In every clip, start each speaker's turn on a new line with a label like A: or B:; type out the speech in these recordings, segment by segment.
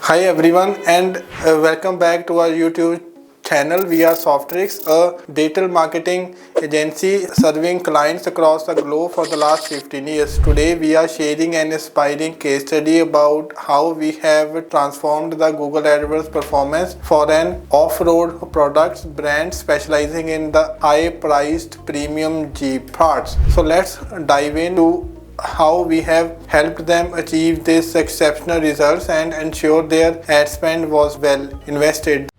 A: Hi everyone and welcome back to our YouTube channel. We are Softtrix, a digital marketing agency serving clients across the globe for the last 15 years. Today we are sharing an inspiring case study about how we have transformed the Google AdWords performance for an off-road products brand specializing in the high-priced premium Jeep parts. So let's dive into how we have helped them achieve these exceptional results and ensure their ad spend was well invested.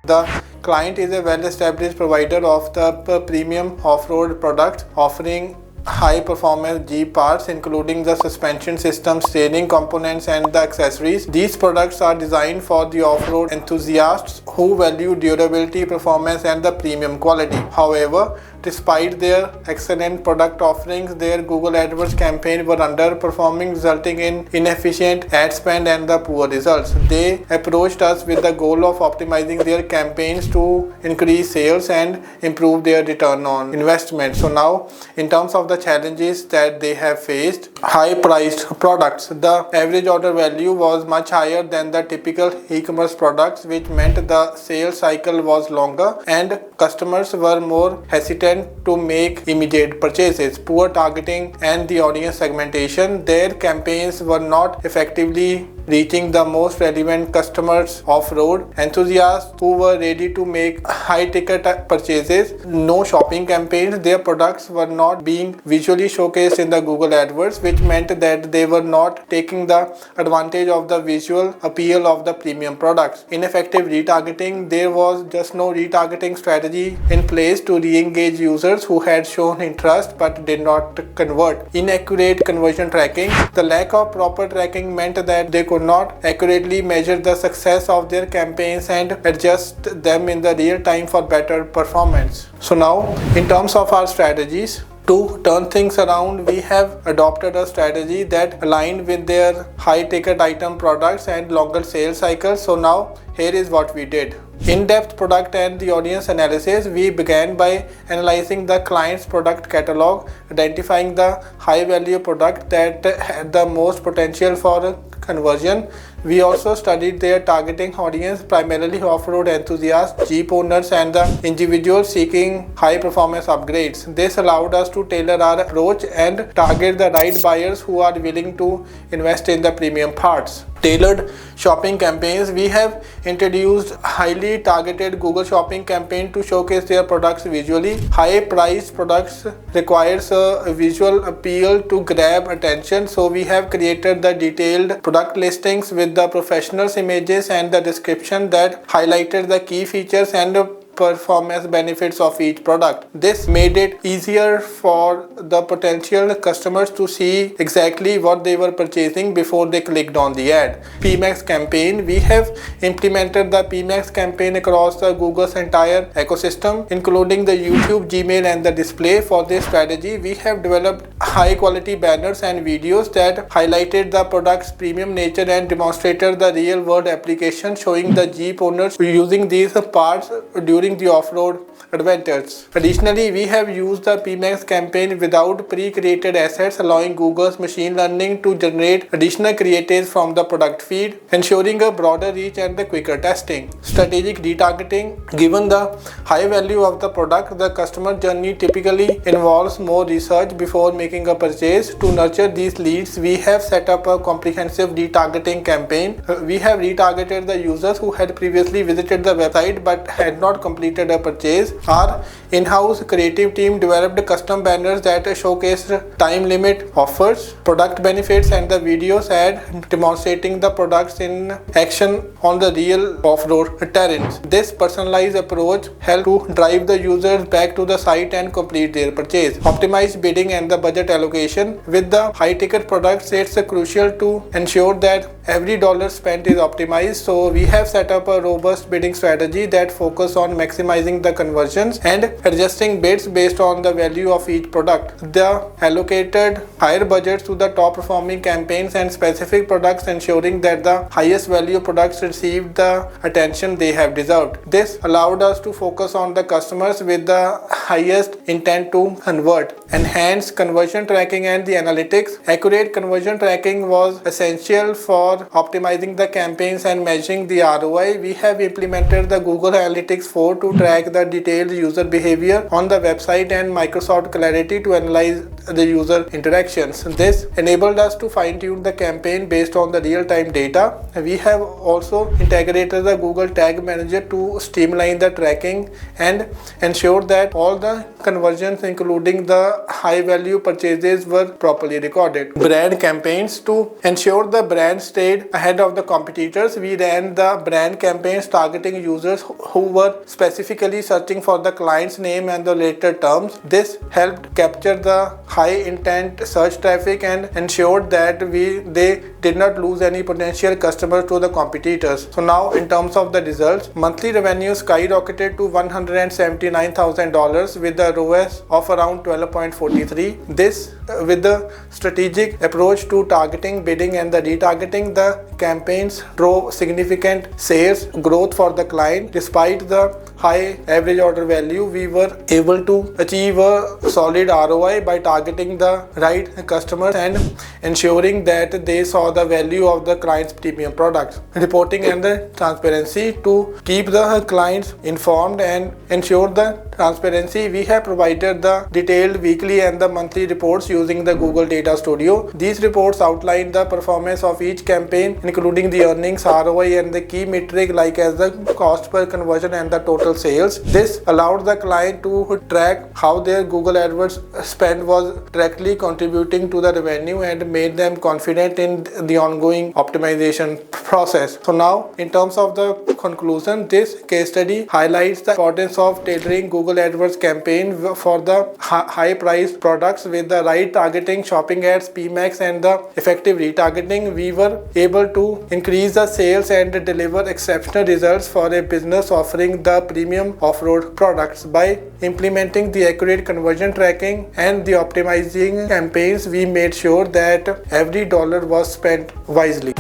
A: The client is a well-established provider of the premium off-road products, offering high-performance Jeep parts including the suspension system, steering components and the accessories. These products are designed for the off-road enthusiasts who value durability, performance and the premium quality. However, despite their excellent product offerings, their Google AdWords campaign were underperforming, resulting in inefficient ad spend and the poor results. They approached us with the goal of optimizing their campaigns to increase sales and improve their return on investment. So now, in terms of the challenges that they have faced, high-priced products. The average order value was much higher than the typical e-commerce products, which meant the sales cycle was longer and customers were more hesitant to make immediate purchases. Poor targeting and the audience segmentation. Their campaigns were not effectively reaching the most relevant customers off-road enthusiasts who were ready to make high-ticket purchases. No shopping campaigns. Their products were not being visually showcased in the Google AdWords, which meant that they were not taking the advantage of the visual appeal of the premium products. Ineffective retargeting. There was just no retargeting strategy in place to re-engage users who had shown interest but did not convert. Inaccurate conversion tracking. The lack of proper tracking meant that they could not accurately measure the success of their campaigns and adjust them in the real time for better performance. So now, in terms of our strategies, to turn things around, we have adopted a strategy that aligned with their high-ticket item products and longer sales cycles. So now, here is what we did. In-depth product and the audience analysis. We began by analyzing the client's product catalog, identifying the high-value product that had the most potential for conversion. We also studied their targeting audience, primarily off-road enthusiasts, Jeep owners and the individuals seeking high-performance upgrades. This allowed us to tailor our approach and target the right buyers who are willing to invest in the premium parts. Tailored shopping campaigns. We have introduced highly targeted Google shopping campaign to showcase their products visually. High-priced products requires a visual appeal to grab attention, so we have created the detailed product listings with the professional images and the description that highlighted the key features and performance benefits of each product. This made it easier for the potential customers to see exactly what they were purchasing before they clicked on the ad. PMAX campaign. We have implemented the PMAX campaign across the Google's entire ecosystem, including the YouTube, Gmail and the display. For this strategy, we have developed high quality banners and videos that highlighted the product's premium nature and demonstrated the real world application, showing the Jeep owners using these parts during the off-road adventures. Additionally, we have used the PMAX campaign without pre-created assets, allowing Google's machine learning to generate additional creatives from the product feed, ensuring a broader reach and the quicker testing. Strategic retargeting. Given the high value of the product, the customer journey typically involves more research before making a purchase. To nurture these leads, we have set up a comprehensive retargeting campaign. We have retargeted the users who had previously visited the website but had not completed a purchase. Our in-house creative team developed custom banners that showcased time limit offers, product benefits and the videos ad demonstrating the products in action on the real off-road terrains. This personalized approach helped to drive the users back to the site and complete their purchase. Optimized bidding and the budget allocation. With the high-ticket products, it's crucial to ensure that every dollar spent is optimized. So we have set up a robust bidding strategy that focuses on maximizing the conversions and adjusting bids based on the value of each product. They allocated higher budgets to the top performing campaigns and specific products, ensuring that the highest value products received the attention they have deserved. This allowed us to focus on the customers with the highest intent to convert. Enhanced conversion tracking and the analytics. Accurate conversion tracking was essential for optimizing the campaigns and measuring the ROI. We have implemented the Google Analytics 4 to track the detailed user behavior on the website and Microsoft Clarity to analyze the user interactions. This enabled us to fine-tune the campaign based on the real-time data. We have also integrated the Google Tag Manager to streamline the tracking and ensure that all the conversions, including the high-value purchases, were properly recorded. Brand campaigns. To ensure the brand stayed ahead of the competitors, we ran the brand campaigns targeting users who were specifically searching for the client's name and the related terms. This helped capture the high intent search traffic and ensured that they did not lose any potential customers to the competitors. So now, in terms of the results, monthly revenue skyrocketed to $179,000 with the ROAS of around 12.43. This with the strategic approach to targeting, bidding and the retargeting, the campaigns drove significant sales growth for the client. Despite the high average order value, we were able to achieve a solid ROI by targeting the right customers and ensuring that they saw the value of the client's premium products. Reporting and the transparency. To keep the clients informed and ensure the transparency, we have provided the detailed weekly and the monthly reports using the Google Data Studio. These reports outline the performance of each campaign, including the earnings, ROI and the key metric like as the cost per conversion and the total sales. This allowed the client to track how their Google AdWords spend was directly contributing to the revenue and made them confident in the ongoing optimization process. So now, in terms of the conclusion, this case study highlights the importance of tailoring Google AdWords campaign for the high priced products with the right targeting, shopping ads, PMAX and the effective retargeting. We were able to increase the sales and deliver exceptional results for a business offering the premium off-road products. By implementing the accurate conversion tracking and the optimizing campaigns, we made sure that every dollar was spent wisely.